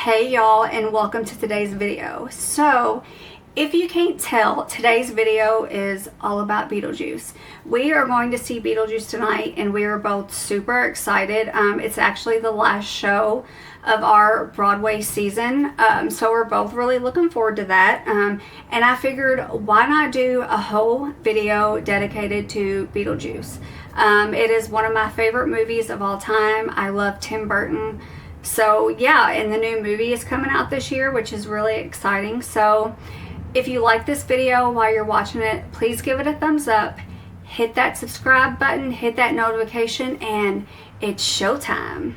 Hey y'all, and welcome to today's video. So if you can't tell, today's video is all about Beetlejuice. We are going to see Beetlejuice tonight and we are both super excited. It's actually the last show of our Broadway season, so we're both really looking forward to that. And I figured, why not do a whole video dedicated to Beetlejuice? It is one of my favorite movies of all time. I love Tim Burton. So yeah, and the new movie is coming out this year, which is really exciting. So if you like this video while you're watching it, please give it a thumbs up, hit that subscribe button, hit that notification, and it's showtime.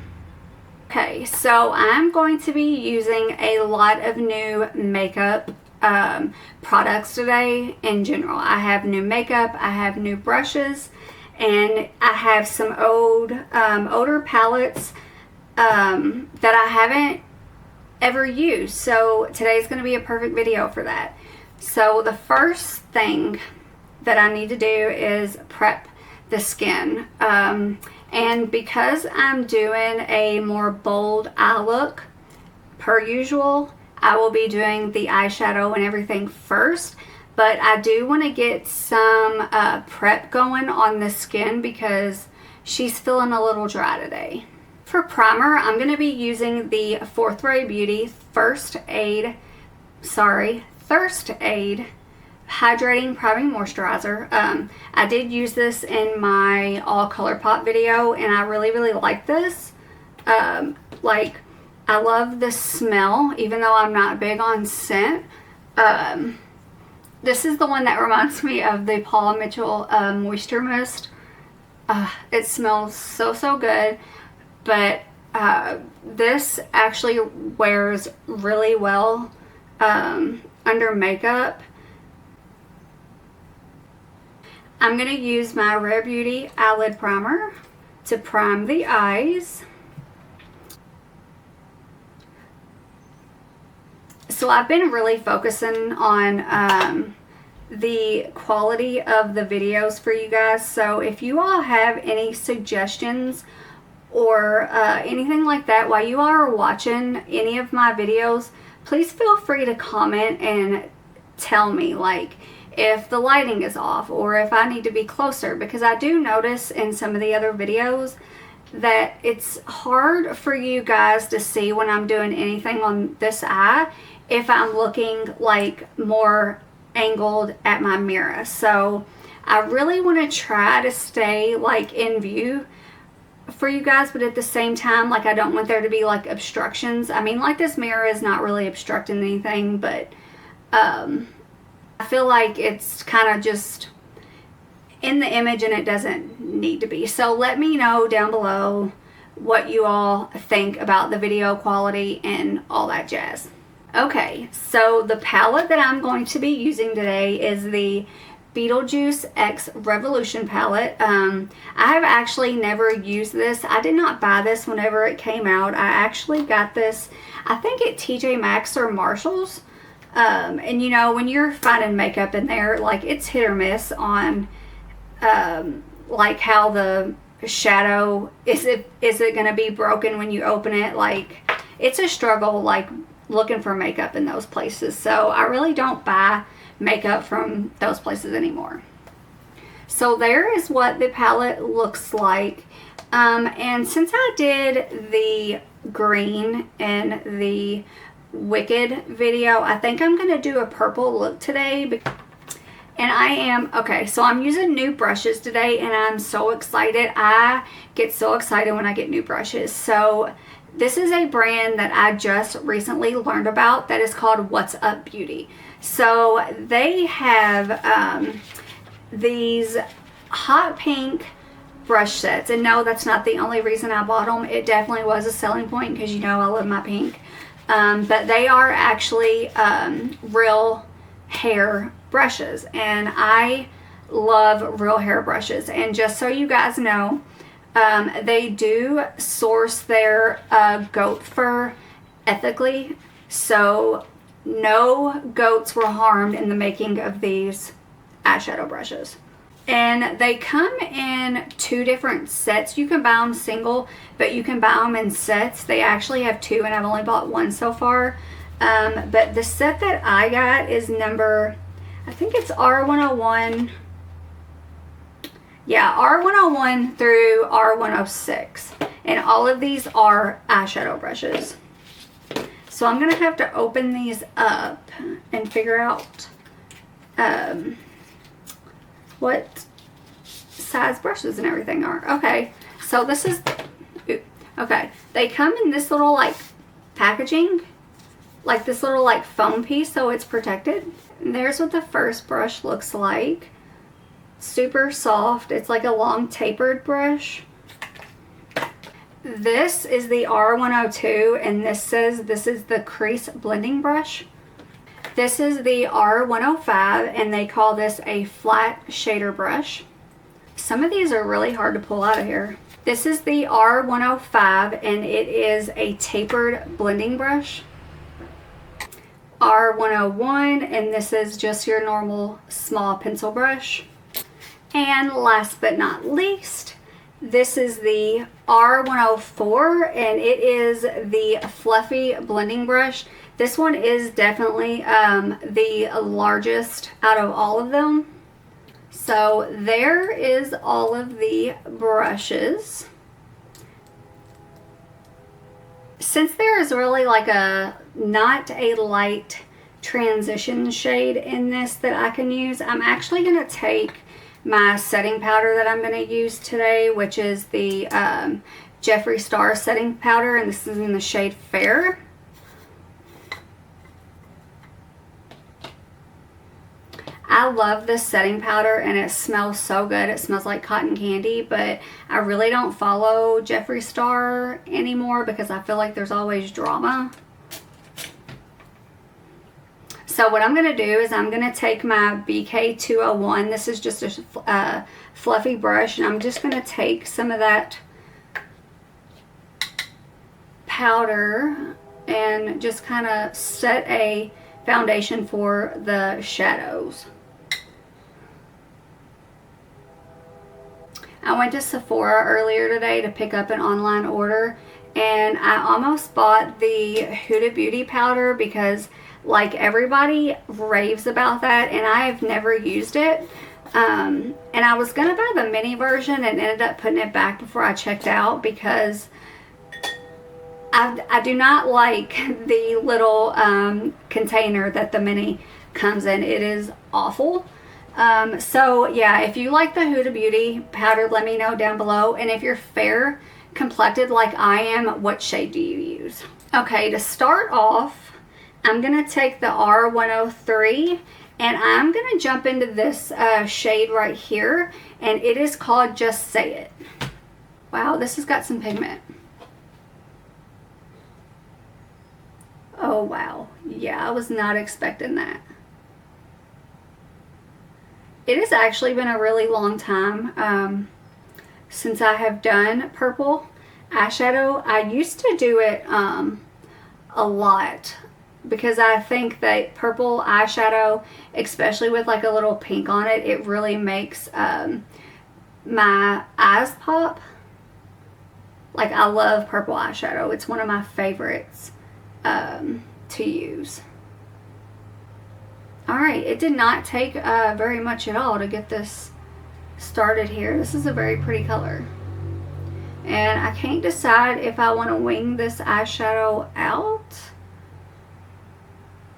Okay, so I'm going to be using a lot of new makeup products today in general. I have new makeup, I have new brushes, and I have some older palettes that I haven't ever used. So today's going to be a perfect video for that. So the first thing that I need to do is prep the skin. And because I'm doing a more bold eye look per usual, I will be doing the eyeshadow and everything first. But I do want to get some prep going on the skin because she's feeling a little dry today. For primer, I'm going to be using the Fourth Ray Beauty Thirst Aid Hydrating Priming Moisturizer. I did use this in my all ColourPop video and I really like this. Like, I love the smell even though I'm not big on scent. This is the one that reminds me of the Paul Mitchell Moisture Mist. It smells so good. But this actually wears really well under makeup. I'm going to use my Rare Beauty Eyelid Primer to prime the eyes. So I've been really focusing on the quality of the videos for you guys. So if you all have any suggestions or anything like that while you are watching any of my videos, please feel free to comment and tell me, like, if the lighting is off or if I need to be closer, because I do notice in some of the other videos that it's hard for you guys to see when I'm doing anything on this eye if I'm looking like more angled at my mirror. So I really want to try to stay like in view for you guys, but at the same time, like, I don't want there to be like obstructions. I mean, like, this mirror is not really obstructing anything, but I feel like it's kind of just in the image and it doesn't need to be. So let me know down below what you all think about the video quality and all that jazz. Okay, so the palette that I'm going to be using today is the Beetlejuice X Revolution palette. I have actually never used this. I did not buy this whenever it came out. I actually got this, I think, at TJ Maxx or Marshall's. And you know, when you're finding makeup in there, like, it's hit or miss on like how the shadow is it going to be broken when you open it. Like, it's a struggle, like, looking for makeup in those places. So I really don't buy makeup from those places anymore. So there is what the palette looks like. And since I did the green in the Wicked video, I think I'm going to do a purple look today. And I am, okay, so I'm using new brushes today and I'm so excited. I get so excited when I get new brushes. So this is a brand that I just recently learned about that is called What's Up Beauty. So they have these hot pink brush sets. And no, that's not the only reason I bought them. It definitely was a selling point because, you know, I love my pink. But they are actually real hair brushes. And I love real hair brushes. And just so you guys know, they do source their goat fur ethically. So no goats were harmed in the making of these eyeshadow brushes. And they come in 2 different sets. You can buy them single, but you can buy them in sets. They actually have 2, and I've only bought 1 so far. But the set that I got is number, I think it's R101. Yeah, R101 through R106. And all of these are eyeshadow brushes. So I'm going to have to open these up and figure out what size brushes and everything are. Okay, so this is, okay, they come in this little like packaging, like this little like foam piece, so it's protected. And there's what the first brush looks like. Super soft. It's like a long tapered brush. This is the R102, and this says this is the crease blending brush. This is the R105, and they call this a flat shader brush. Some of these are really hard to pull out of here. This is the R105, and it is a tapered blending brush. R101, and this is just your normal small pencil brush. And last but not least, this is the R104, and it is the fluffy blending brush. This one is definitely the largest out of all of them. So there is all of the brushes. Since there is really like not a light transition shade in this that I can use, I'm actually going to take my setting powder that I'm going to use today, which is the Jeffree Star setting powder, and this is in the shade Fair. I love this setting powder, and it smells so good. It smells like cotton candy, but I really don't follow Jeffree Star anymore because I feel like there's always drama. So what I'm going to do is I'm going to take my BK201. This is just a fluffy brush, and I'm just going to take some of that powder and just kind of set a foundation for the shadows. I went to Sephora earlier today to pick up an online order, and I almost bought the Huda Beauty powder because like everybody raves about that, and I have never used it. And I was gonna buy the mini version and ended up putting it back before I checked out because I do not like the little container that the mini comes in. It is awful. So yeah, if you like the Huda Beauty powder, let me know down below. And if you're fair complected like I am, what shade do you use? Okay, to start off, I'm going to take the R103, and I'm going to jump into this shade right here, and it is called Just Say It. Wow, this has got some pigment. Oh wow, yeah, I was not expecting that. It has actually been a really long time since I have done purple eyeshadow. I used to do it a lot because I think that purple eyeshadow, especially with like a little pink on it, it really makes my eyes pop. Like, I love purple eyeshadow. It's one of my favorites to use. Alright, it did not take very much at all to get this started here. This is a very pretty color. And I can't decide if I want to wing this eyeshadow out.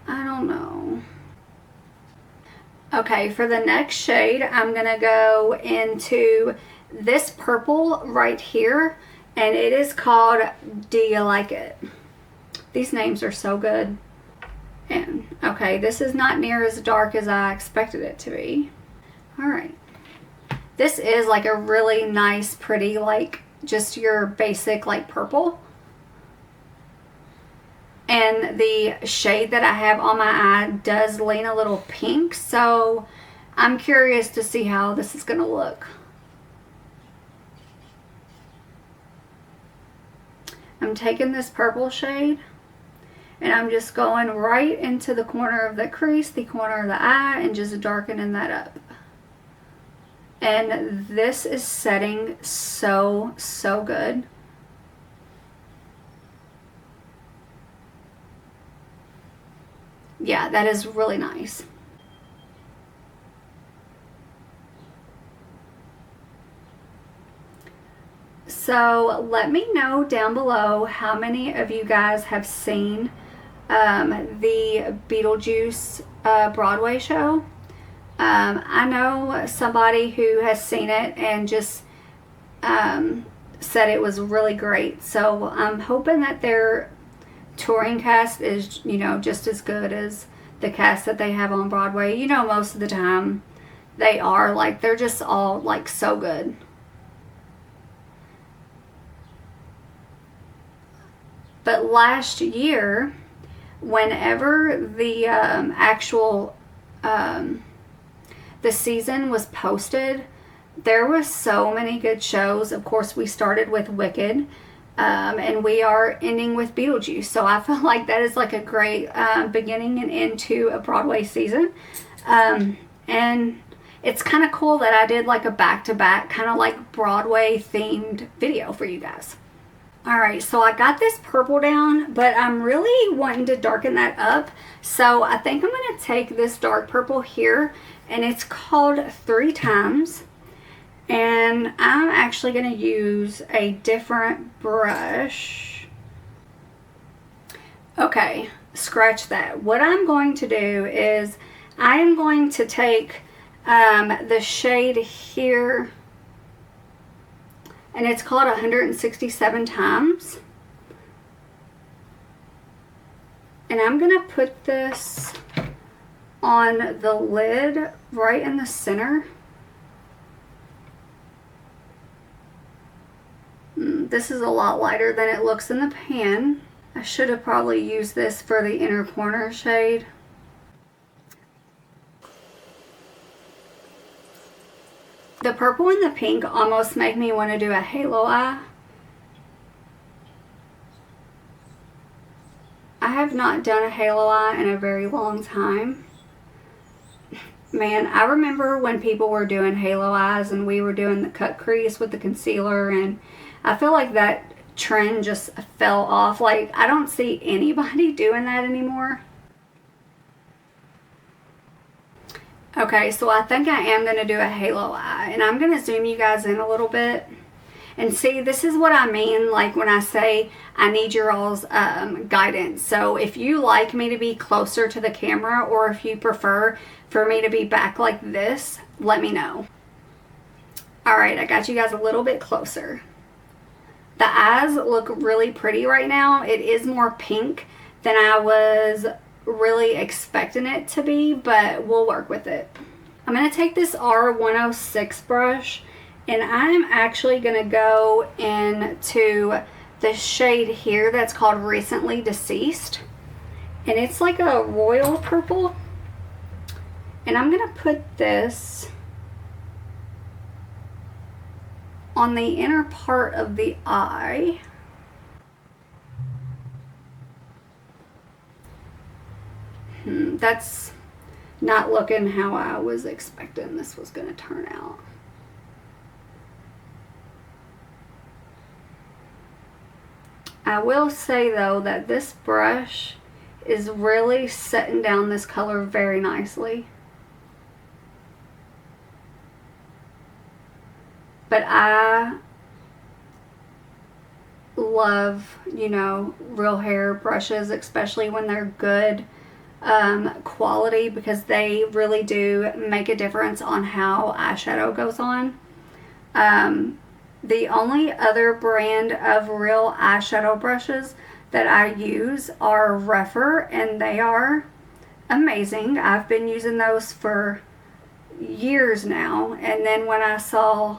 I don't know. Okay, for the next shade, I'm going to go into this purple right here. And it is called Do You Like It? These names are so good. And okay, this is not near as dark as I expected it to be. Alright. This is like a really nice, pretty, like just your basic like purple. And the shade that I have on my eye does lean a little pink. So I'm curious to see how this is going to look. I'm taking this purple shade and I'm just going right into the corner of the crease, the corner of the eye, and just darkening that up. And this is setting so, so good. Yeah, that is really nice. So let me know down below how many of you guys have seen the Beetlejuice Broadway show. I know somebody who has seen it and just said it was really great. So I'm hoping that their touring cast is, you know, just as good as the cast that they have on Broadway. You know, most of the time they are. Like, they're just all, like, so good. But last year, whenever the actual the season was posted, there was so many good shows. Of course, we started with Wicked, and we are ending with Beetlejuice. So I feel like that is like a great beginning and end to a Broadway season. And it's kind of cool that I did like a back-to-back kind of like Broadway themed video for you guys. Alright, so I got this purple down, but I'm really wanting to darken that up. So I think I'm going to take this dark purple here, and it's called 3 Times. And I'm actually going to use a different brush. Okay, scratch that. What I'm going to do is I am going to take the shade here, and it's called 167 Times. And I'm going to put this on the lid right in the center. This is a lot lighter than it looks in the pan. I should have probably used this for the inner corner shade. The purple and the pink almost make me want to do a halo eye. I have not done a halo eye in a very long time. Man, I remember when people were doing halo eyes and we were doing the cut crease with the concealer, and I feel like that trend just fell off. Like, I don't see anybody doing that anymore. Okay, so I think I am going to do a halo eye, and I'm going to zoom you guys in a little bit. And see, this is what I mean, like when I say I need your all's guidance. So if you like me to be closer to the camera, or if you prefer for me to be back like this, let me know. Alright, I got you guys a little bit closer. The eyes look really pretty right now. It is more pink than I was really expecting it to be, but we'll work with it. I'm going to take this R106 brush, and I'm actually going to go into the shade here that's called Recently Deceased, and it's like a royal purple. And I'm going to put this on the inner part of the eye. That's not looking how I was expecting this was going to turn out. I will say though that this brush is really setting down this color very nicely. But I love, you know, real hair brushes, especially when they're good quality, because they really do make a difference on how eyeshadow goes on. The only other brand of real eyeshadow brushes that I use are Refer, and they are amazing. I've been using those for years now. And then when I saw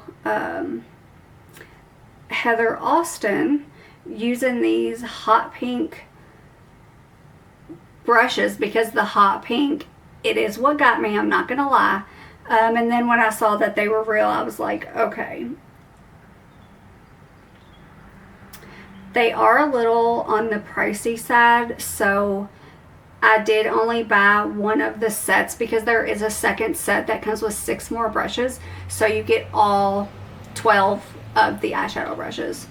Heather Austin using these hot pink brushes, because the hot pink, it is what got me, I'm not gonna lie. And then when I saw that they were real, I was like, okay. They are a little on the pricey side, so I did only buy one of the sets because there is a second set that comes with 6 more brushes. So you get all 12 of the eyeshadow brushes.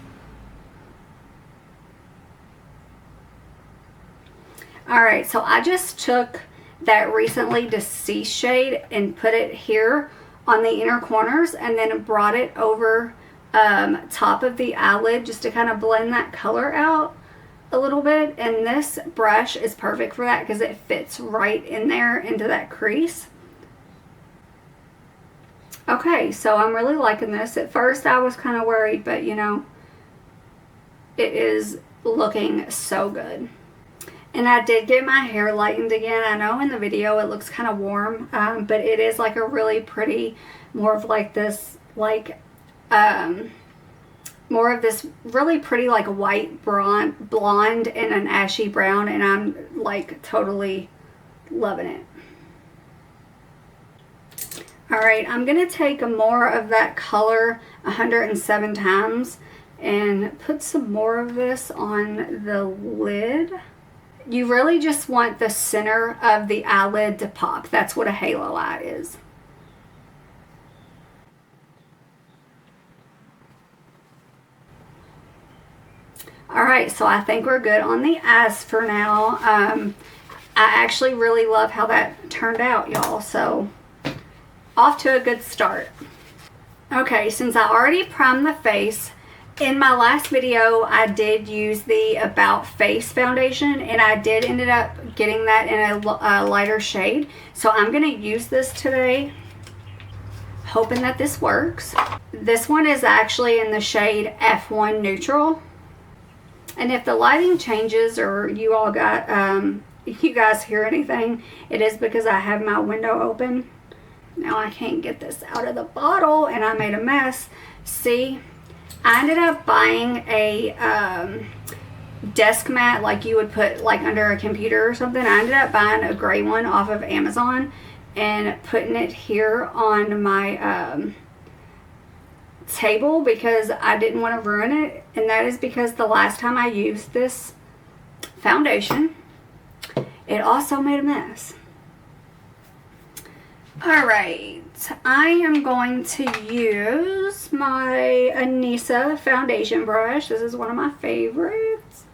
Alright, so I just took that Recently Deceased shade and put it here on the inner corners and then brought it over top of the eyelid just to kind of blend that color out a little bit. And this brush is perfect for that because it fits right in there into that crease. Okay, so I'm really liking this. At first I was kind of worried, but you know, it is looking so good. And I did get my hair lightened again. I know in the video it looks kind of warm, but it is like a really pretty, more of like this, like, more of this really pretty like white blonde and an ashy brown, and I'm like totally loving it. Alright, I'm going to take more of that color 107 times and put some more of this on the lid. You really just want the center of the eyelid to pop. That's what a halo eye is. Alright, so I think we're good on the eyes for now. I actually really love how that turned out, y'all. So, off to a good start. Okay, since I already primed the face, in my last video I did use the About Face foundation, and I did ended up getting that in a lighter shade. So I'm going to use this today, hoping that this works. This one is actually in the shade F1 Neutral. And if the lighting changes or you all got, you guys hear anything, it is because I have my window open. Now I can't get this out of the bottle and I made a mess. See, I ended up buying a desk mat like you would put like under a computer or something. I ended up buying a gray one off of Amazon and putting it here on my table because I didn't want to ruin it. And that is because the last time I used this foundation, it also made a mess. Alright, I am going to use my Anissa foundation brush. This is one of my favorites.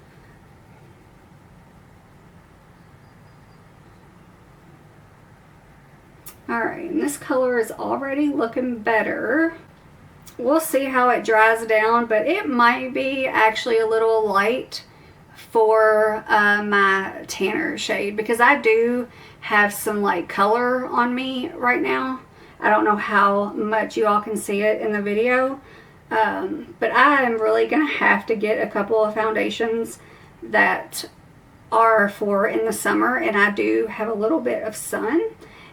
Alright, and this color is already looking better. We'll see how it dries down, but it might be actually a little light for my tanner shade because I do have some like color on me right now. I don't know how much you all can see it in the video, but I am really gonna have to get a couple of foundations that are for in the summer, and I do have a little bit of sun,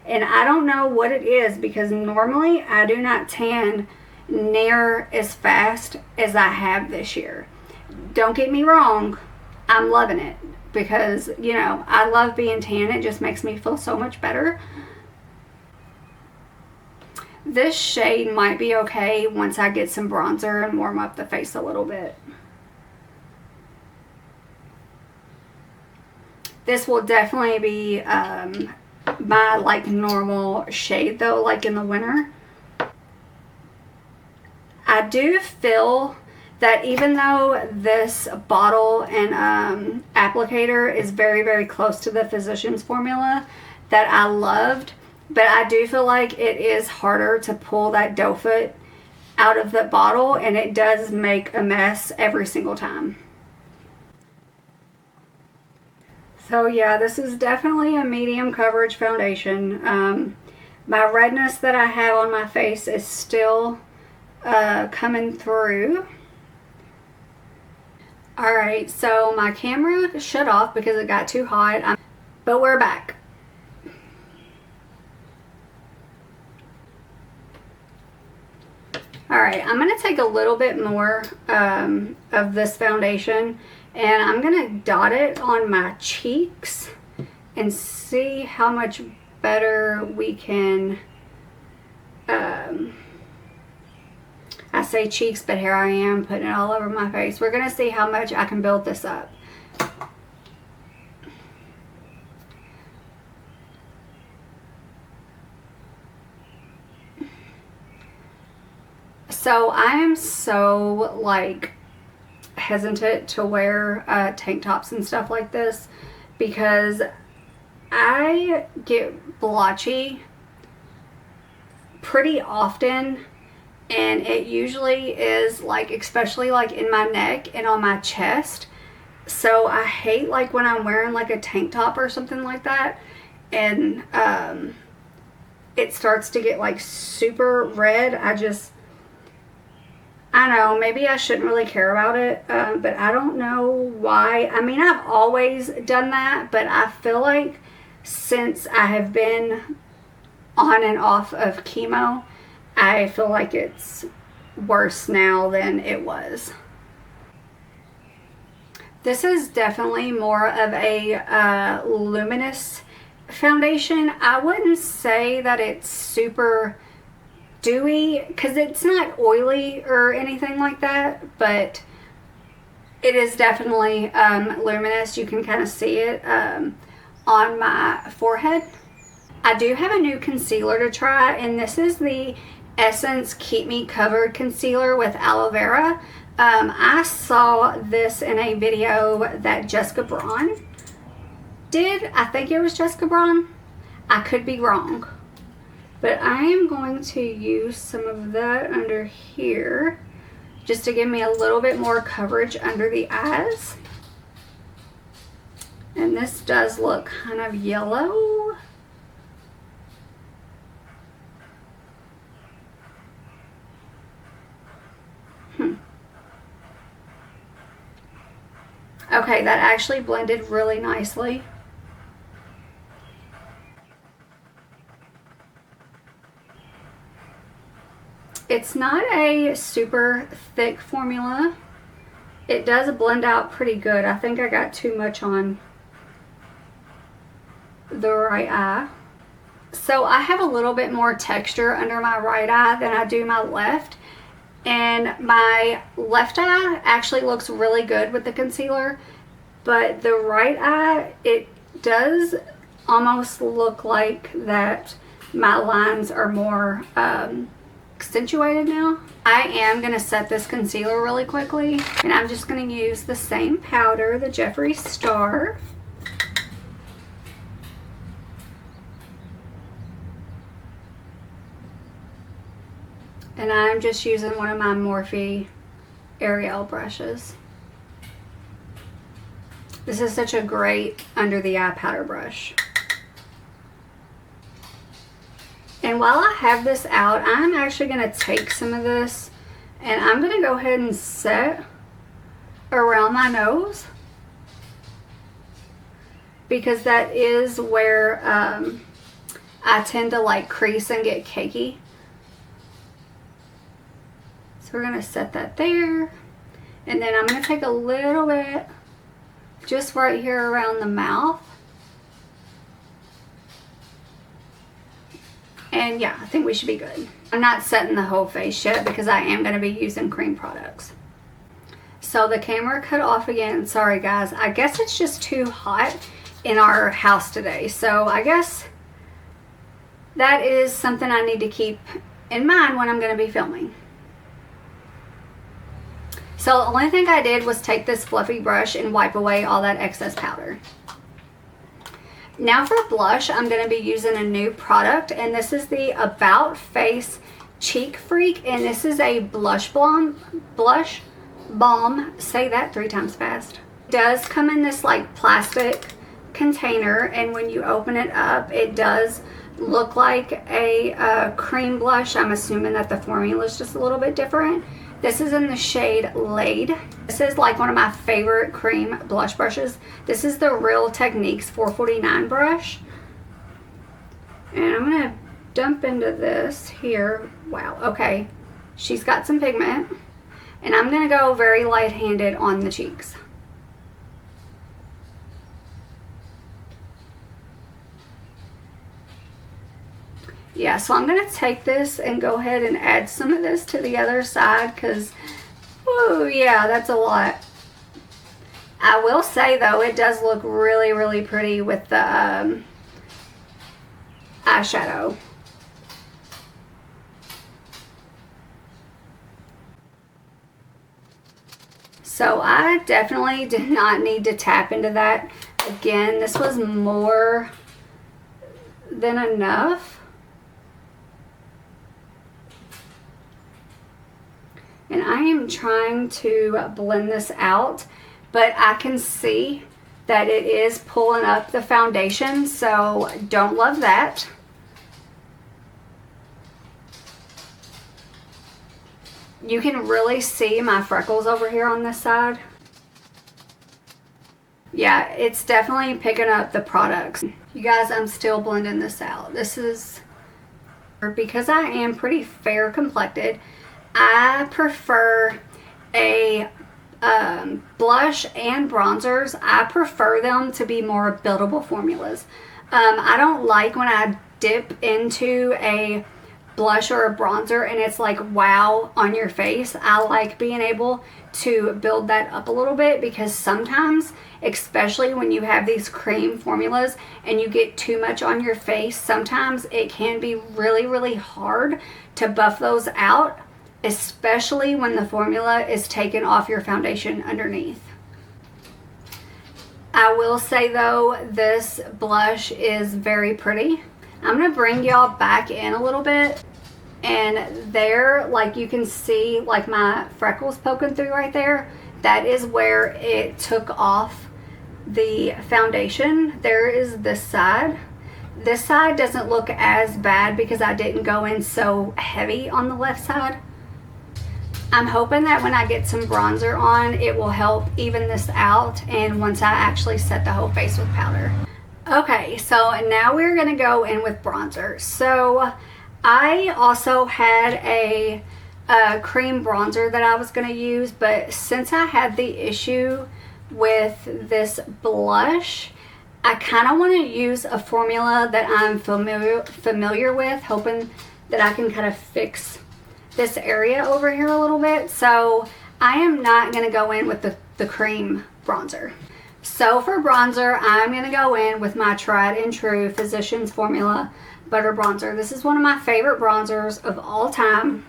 and I don't know what it is because normally I do not tan near as fast as I have this year. Don't get me wrong, I'm loving it because, you know, I love being tan. It just makes me feel so much better. This shade might be okay once I get some bronzer and warm up the face a little bit. This will definitely be my like normal shade though, like in the winter. I do feel that even though this bottle and applicator is very, very close to the Physicians formula that I loved, but I do feel like it is harder to pull that doe foot out of the bottle, and it does make a mess every single time. So yeah, this is definitely a medium coverage foundation. My redness that I have on my face is still coming through. Alright, so my camera shut off because it got too hot, but we're back. Alright, I'm going to take a little bit more of this foundation, and I'm going to dot it on my cheeks and see how much better we can, I say cheeks, but here I am putting it all over my face. We're going to see how much I can build this up. So I am so like hesitant to wear tank tops and stuff like this because I get blotchy pretty often, and it usually is like, especially like in my neck and on my chest. So I hate like when I'm wearing like a tank top or something like that, and it starts to get like super red. I know, maybe I shouldn't really care about it, but I don't know why. I mean, I've always done that, but I feel like since I have been on and off of chemo, I feel like it's worse now than it was. This is definitely more of a luminous foundation. I wouldn't say that it's super dewy because it's not oily or anything like that, but it is definitely luminous. You can kind of see it on my forehead. I do have a new concealer to try, and this is the Essence Keep Me Covered Concealer with Aloe Vera. I saw this in a video that Jessica Braun did. I think it was Jessica Braun. I could be wrong. But I am going to use some of that under here just to give me a little bit more coverage under the eyes. And this does look kind of yellow. Okay, that actually blended really nicely. It's not a super thick formula. It does blend out pretty good. I think I got too much on the right eye. So I have a little bit more texture under my right eye than I do my left. And my left eye actually looks really good with the concealer, but the right eye, it does almost look like that my lines are more accentuated now. I am going to set this concealer really quickly, and I'm just going to use the same powder, the Jeffree Star. And I'm just using one of my Morphe Ariel brushes. This is such a great under the eye powder brush. And while I have this out, I'm actually going to take some of this and I'm going to go ahead and set around my nose, because that is where I tend to like crease and get cakey. So we're going to set that there, and then I'm going to take a little bit just right here around the mouth. And yeah, I think we should be good. I'm not setting the whole face yet because I am going to be using cream products. So the camera cut off again. Sorry guys, I guess it's just too hot in our house today. So I guess that is something I need to keep in mind when I'm going to be filming. So the only thing I did was take this fluffy brush and wipe away all that excess powder. Now for blush, I'm going to be using a new product, and this is the About Face Cheek Freak, and this is a blush balm. Say that 3 times fast. It does come in this like plastic container, and when you open it up, it does look like a cream blush. I'm assuming that the formula is just a little bit different. This is in the shade Laid. This is like one of my favorite cream blush brushes. This is the Real Techniques 449 brush. And I'm going to dump into this here. Wow, okay. She's got some pigment. And I'm going to go very light-handed on the cheeks. Yeah, so I'm going to take this and go ahead and add some of this to the other side because, oh yeah, that's a lot. I will say though, it does look really, really pretty with the eyeshadow. So I definitely did not need to tap into that. Again, this was more than enough. And I am trying to blend this out, but I can see that it is pulling up the foundation, so don't love that. You can really see my freckles over here on this side. Yeah, it's definitely picking up the products. You guys, I'm still blending this out. This is, because I am pretty fair complected, I prefer a blush and bronzers. I prefer them to be more buildable formulas. I don't like when I dip into a blush or a bronzer and it's like wow on your face. I like being able to build that up a little bit, because sometimes, especially when you have these cream formulas and you get too much on your face, sometimes it can be really, really hard to buff those out, especially when the formula is taken off your foundation underneath. I will say though, this blush is very pretty. I'm going to bring y'all back in a little bit, and there, like you can see, like my freckles poking through right there, that is where it took off the foundation. There is this side. This side doesn't look as bad because I didn't go in so heavy on the left side. I'm hoping that when I get some bronzer on, it will help even this out, and once I actually set the whole face with powder. Okay, so now we're gonna go in with bronzer. So I also had a cream bronzer that I was gonna use, but since I had the issue with this blush, I kind of want to use a formula that I'm familiar with, hoping that I can kind of fix this area over here a little bit. So I am not going to go in with the cream bronzer. So for bronzer, I'm going to go in with my tried and true Physicians Formula Butter Bronzer. This is one of my favorite bronzers of all time.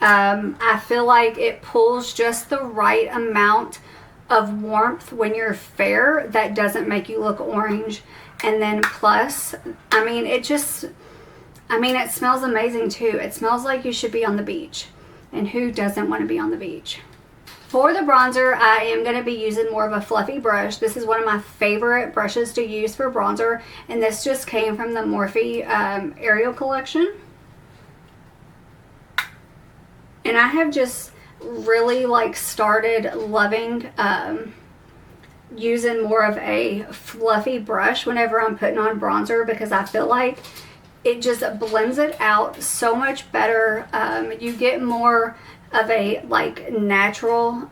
I feel like it pulls just the right amount of warmth when you're fair that doesn't make you look orange. And then plus, I mean, it smells amazing too. It smells like you should be on the beach. And who doesn't want to be on the beach? For the bronzer, I am going to be using more of a fluffy brush. This is one of my favorite brushes to use for bronzer, and this just came from the Morphe Ariel collection. And I have just really like started loving using more of a fluffy brush whenever I'm putting on bronzer, because I feel like it just blends it out so much better. You get more of a like natural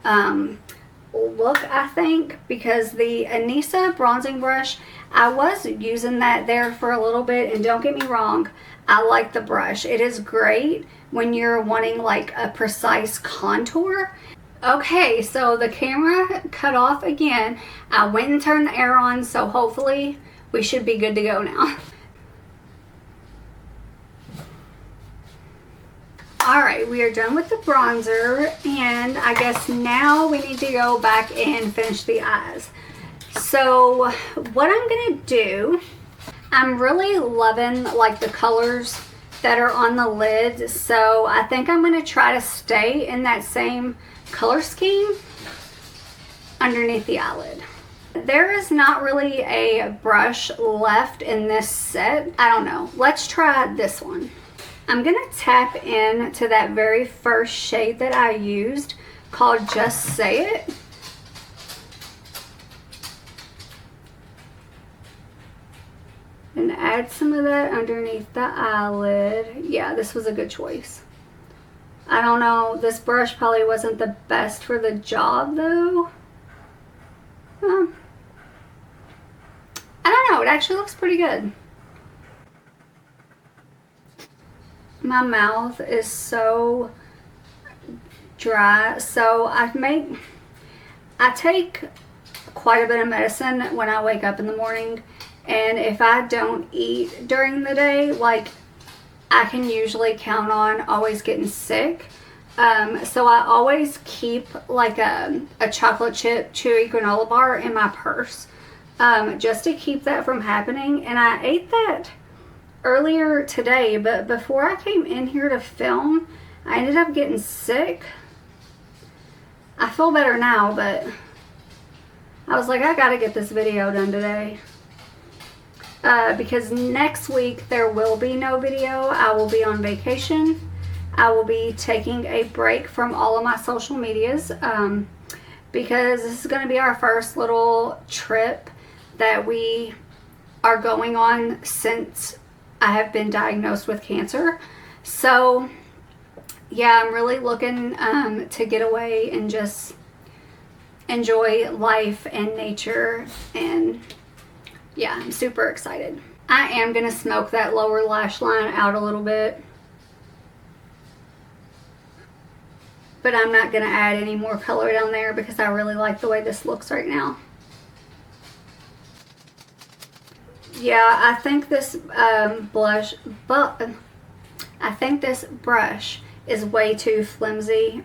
look, I think, because the Anissa bronzing brush, I was using that there for a little bit, and don't get me wrong, I like the brush. It is great when you're wanting like a precise contour. Okay, so the camera cut off again. I went and turned the air on, so hopefully we should be good to go now. Alright, we are done with the bronzer, and I guess now we need to go back and finish the eyes. So what I'm going to do, I'm really loving like the colors that are on the lid, so I think I'm going to try to stay in that same color scheme underneath the eyelid. There is not really a brush left in this set. I don't know. Let's try this one. I'm going to tap into that very first shade that I used called Just Say It. And add some of that underneath the eyelid. Yeah, this was a good choice. I don't know, this brush probably wasn't the best for the job though. I don't know, it actually looks pretty good. My mouth is so dry, so I take quite a bit of medicine when I wake up in the morning, and if I don't eat during the day, like I can usually count on always getting sick. So I always keep like a chocolate chip chewy granola bar in my purse, just to keep that from happening. And I ate that earlier today, but before I came in here to film, I ended up getting sick. I feel better now, but I was like, I gotta get this video done today. Because next week there will be no video. I will be on vacation. I will be taking a break from all of my social medias, because this is going to be our first little trip that we are going on since I have been diagnosed with cancer. So yeah, I'm really looking to get away and just enjoy life and nature, and yeah, I'm super excited. I am going to smoke that lower lash line out a little bit, but I'm not going to add any more color down there because I really like the way this looks right now. Yeah, I think this I think this brush is way too flimsy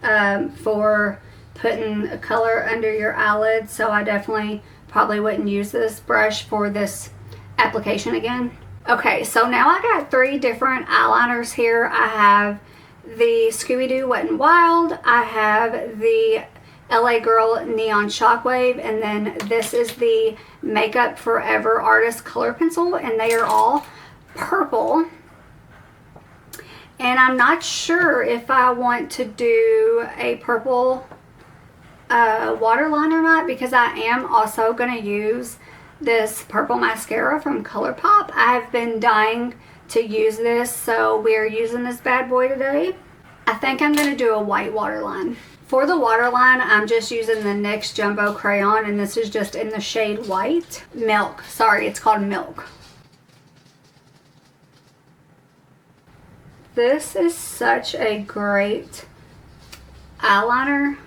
for putting a color under your eyelid, so I definitely probably wouldn't use this brush for this application again. Okay, so now I got 3 different eyeliners here. I have the Scooby-Doo Wet n Wild, I have the LA Girl Neon Shockwave, and then this is the Makeup Forever Artist Color Pencil, and they are all purple. And I'm not sure if I want to do a purple waterline or not, because I am also going to use this purple mascara from ColourPop. I've been dying to use this, so we're using this bad boy today. I think I'm going to do a white waterline. For the waterline, I'm just using the NYX Jumbo Crayon, and this is just in the shade White. Milk. Sorry, it's called Milk. This is such a great eyeliner.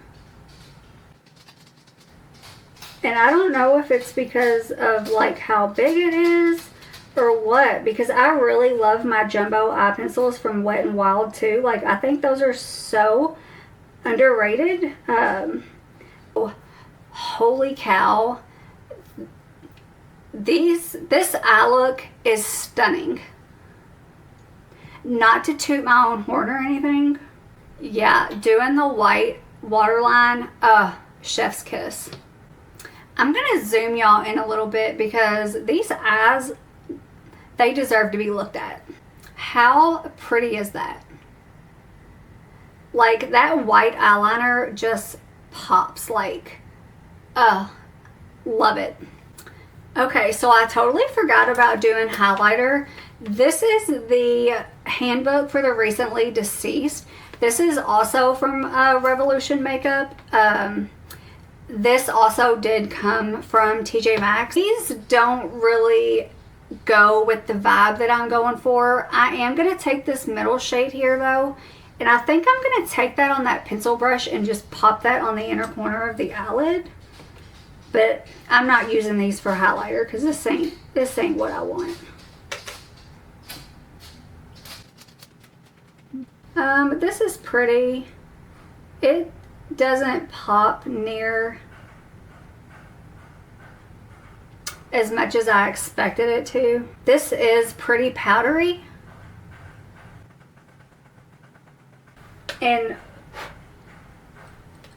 And I don't know if it's because of like how big it is or what, because I really love my jumbo eye pencils from Wet n Wild too. Like, I think those are so underrated. Holy cow, this eye look is stunning. Not to toot my own horn or anything, yeah, doing the white waterline, chef's kiss. I'm gonna zoom y'all in a little bit because these eyes, they deserve to be looked at. How pretty is that? Like, that white eyeliner just pops. Like, love it. Okay, so I totally forgot about doing highlighter. This is the Handbook for the Recently Deceased. This is also from Revolution Makeup. This also did come from TJ Maxx. These don't really go with the vibe that I'm going for. I am going to take this middle shade here though, and I think I'm going to take that on that pencil brush and just pop that on the inner corner of the eyelid. But I'm not using these for highlighter because this ain't what I want. This is pretty. It doesn't pop near as much as I expected it to. This is pretty powdery. And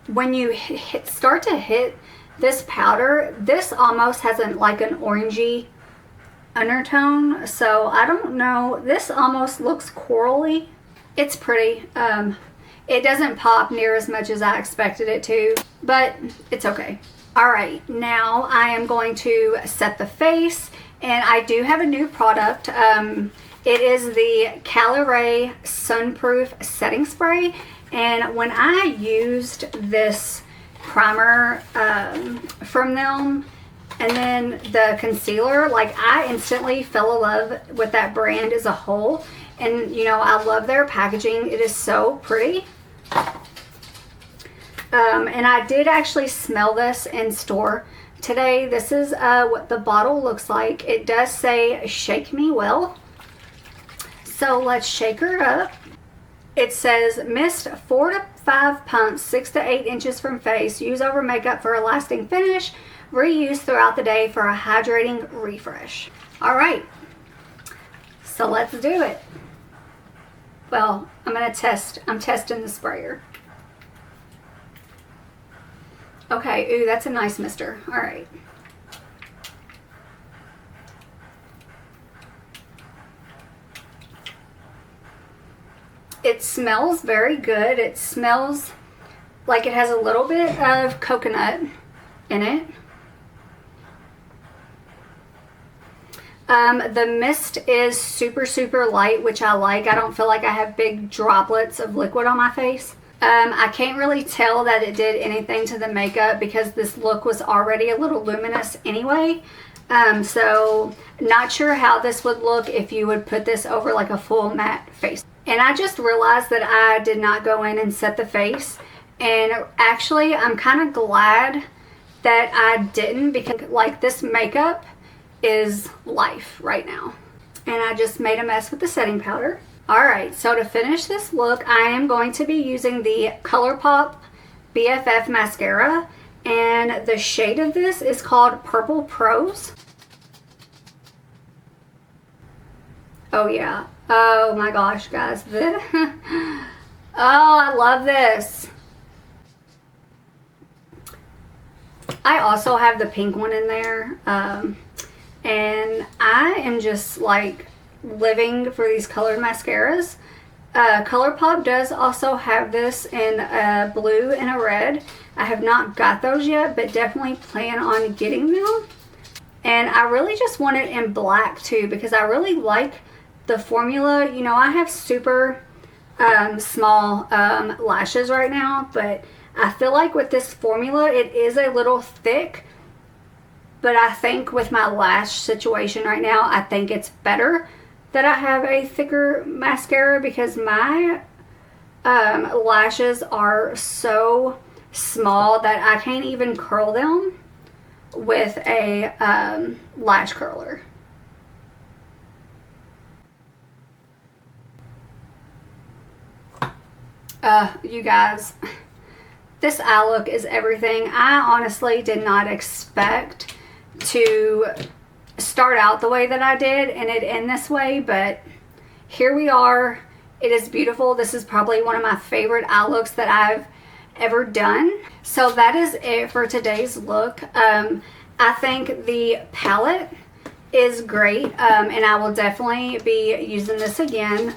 when you start to hit this powder, this almost has like an orangey undertone. So I don't know. This almost looks corally. It's pretty. It doesn't pop near as much as I expected it to, but it's okay. All right, now I am going to set the face, and I do have a new product. It is the CALIRAY Sunproof Setting Spray, and when I used this primer from them and then the concealer, like, I instantly fell in love with that brand as a whole. And you know, I love their packaging. It is so pretty. And I did actually smell this in store today. This is what the bottle looks like. It does say "Shake Me Well." So let's shake her up. It says mist 4 5 pumps 6 to 8 inches from face. Use over makeup for a lasting finish. Reuse throughout the day for a hydrating refresh. All right, so let's do it. Well, I'm testing the sprayer. Okay, ooh, that's a nice mister. All right. It smells very good. It smells like it has a little bit of coconut in it. The mist is super, super light, which I like. I don't feel like I have big droplets of liquid on my face. I can't really tell that it did anything to the makeup because this look was already a little luminous anyway. So not sure how this would look if you would put this over like a full matte face. And I just realized that I did not go in and set the face. And actually, I'm kind of glad that I didn't, because like this makeup is life right now. And I just made a mess with the setting powder. Alright, so to finish this look, I am going to be using the ColourPop BFF mascara. And the shade of this is called Purple Prose. Oh yeah. Oh my gosh, guys. Oh, I love this. I also have the pink one in there. And I am just like living for these colored mascaras. ColourPop does also have this in a blue and a red. I have not got those yet, but definitely plan on getting them. And I really just want it in black too, because I really like the formula. You know, I have super small lashes right now, but I feel like with this formula, it is a little thick. But I think with my lash situation right now, I think it's better that I have a thicker mascara, because my lashes are so small that I can't even curl them with a lash curler. You guys, this eye look is everything. I honestly did not expect to start out the way that I did and it end this way, but here we are. It is beautiful. This is probably one of my favorite eye looks that I've ever done. So that is it for today's look. I think the palette is great, and I will definitely be using this again.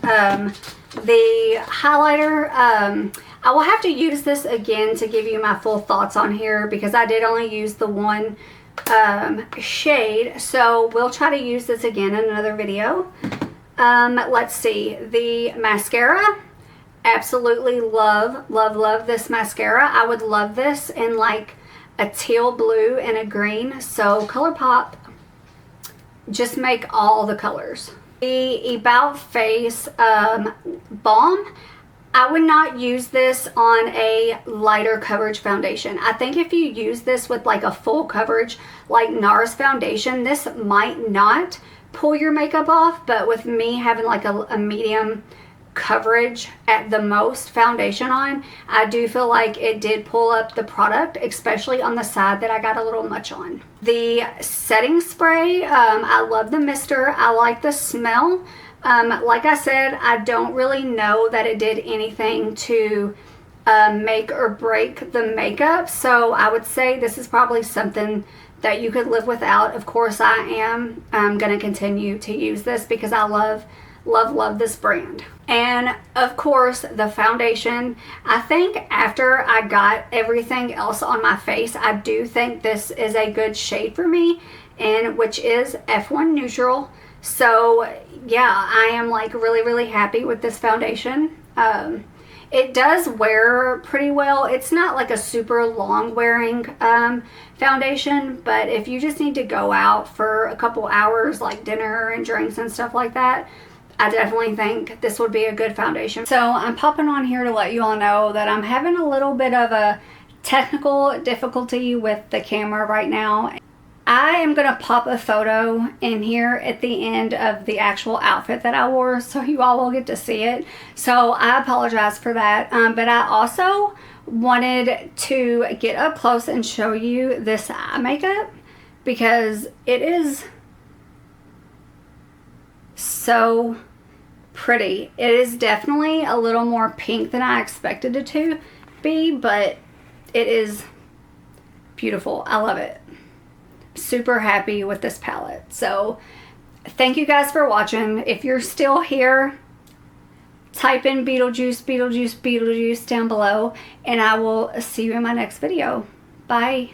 The highlighter, I will have to use this again to give you my full thoughts on here, because I did only use the one shade, so we'll try to use this again in another video. Let's see, the mascara, absolutely love this mascara. I would love this in like a teal blue and a green. So ColourPop, just make all the colors. The About Face balm, I would not use this on a lighter coverage foundation. I think if you use this with like a full coverage like NARS foundation, this might not pull your makeup off, but with me having like a medium coverage at the most foundation on, I do feel like it did pull up the product, especially on the side that I got a little much on. The setting spray, I love the mister. I like the smell. Like I said, I don't really know that it did anything to make or break the makeup, so I would say this is probably something that you could live without. Of course, I am going to continue to use this because I love this brand. And of course, the foundation, I think after I got everything else on my face, I do think this is a good shade for me, and which is F1 Neutral. So yeah, I am like really happy with this foundation. It does wear pretty well. It's not like a super long wearing foundation, but if you just need to go out for a couple hours, like dinner and drinks and stuff like that, I definitely think this would be a good foundation. So I'm popping on here to let you all know that I'm having a little bit of a technical difficulty with the camera right now. I am going to pop a photo in here at the end of the actual outfit that I wore, so you all will get to see it. So I apologize for that. But I also wanted to get up close and show you this eye makeup because it is so pretty. It is definitely a little more pink than I expected it to be, but it is beautiful. I love it. Super happy with this palette. So thank you guys for watching. If you're still here, type in Beetlejuice, Beetlejuice, Beetlejuice down below, and I will see you in my next video. Bye.